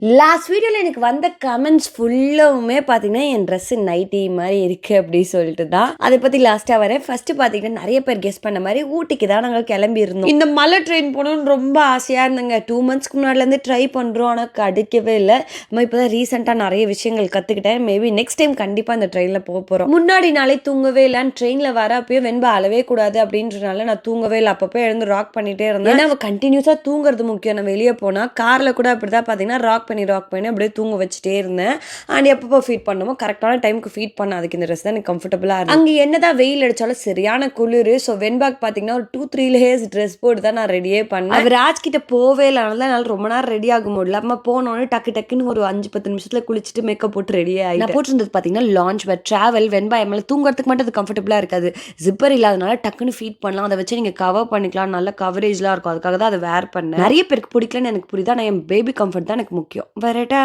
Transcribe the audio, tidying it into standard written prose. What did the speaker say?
Last வீடியோல எனக்கு வந்த கமெண்ட்ஸ் ஃபுல்லாவுமே பார்த்தீங்கன்னா, என் ட்ரெஸ்ஸு நைட்டி மாரி இருக்கு அப்படி சொல்லிட்டு தான். அத பத்தி லாஸ்ட்டா வரேன். ஃபர்ஸ்ட்டு பார்த்தீங்கன்னா, நெறைய பேர் கெஸ் பண்ண மாரி ஊட்டிக்கு தான் நாங்க கிளம்பியிருந்தோம். இந்த மலை ட்ரெயின் போணும்னு ரொம்ப ஆசையா இருந்தேங்க. 2 மந்த்ஸ்க்கு முன்னாடிலேருந்து ட்ரை பண்றோம். ஆனா கிடைக்கவே இல்ல. நம்ம இப்ப தான் ரீசென்ட்டா நெறைய விஷயங்கள் கத்துக்கிட்டேன். மேபி நெக்ஸ்ட் டைம் கண்டிப்பா இந்த ட்ரெயின்ல போறோம். முன்னாடி நாளே தூங்கவே இல்ல. ட்ரெயின்ல வரப்பயே வெண்பா அழவே கூடாது அப்படின்றனால நான் தூங்கவே இல்ல. அப்பப்போ எழுந்து ராக் பண்ணிட்டே இருந்தேன். ஏன்னா அவ கன்டினியூஸா தூங்குறது முக்கியம். நான் வெளிய போனா கார்ல கூட அப்படிதான் பார்த்தீங்கன்னா, ராக் பண்ணி அப்படியே தூங்க வச்சுட்டே இருந்தேன். அண்ட் எப்பப்போ ஃபீட் பண்ணணுமோ கரெக்டான டைமுக்கு ஃபீட் பண்ண அதுக்கு இந்த ட்ரெஸ் தான் எனக்கு கம்ஃபர்டபுளா இருந்துச்சு. அங்க என்னதான் வெயில் அடிச்சாலும் சரியான குளிரு. ஸோ வெண்பாக்கு பார்த்தீங்கன்னா ஒரு 2-3 லேயர்ஸ் ட்ரெஸ் போட்டு தான் நான் ரெடியே பண்ணேன். அவர் ராஜ் கிட்ட போவே இல்லை. அதனால என்னால ரொம்ப நேரம் ரெடி ஆக முடியல. அம்மா போனோடனே டக்குன்னு ஒரு 5-10 நிமிஷத்துல குளிச்சுட்டு மேக்கப் போட்டு ரெடி ஆகி நான் போட்டிருந்தது பார்த்தீங்கன்னா லான்ச் வேர் டிராவல். வெண்பா எம்எல் தூங்குறதுக்கு மட்டும் அது கம்ஃபர்டபுளா இருக்காது. ஜிப்பர் இல்லாதனால டக்குன்னு ஃபீட் பண்ணலாம். அதை வச்சு நீங்க கவர் பண்ணிக்கலாம். நல்ல கவரேஜ்லாம் இருக்கும். அதுக்காக தான் அதை வேர் பண்ணேன். நிறைய பேருக்கு பிடிக்கலன்னு எனக்கு புரியுது. ஆனால் என் பேபி கம்ஃபர்ட் தான் எனக்கு முக்கியம். வரட்டா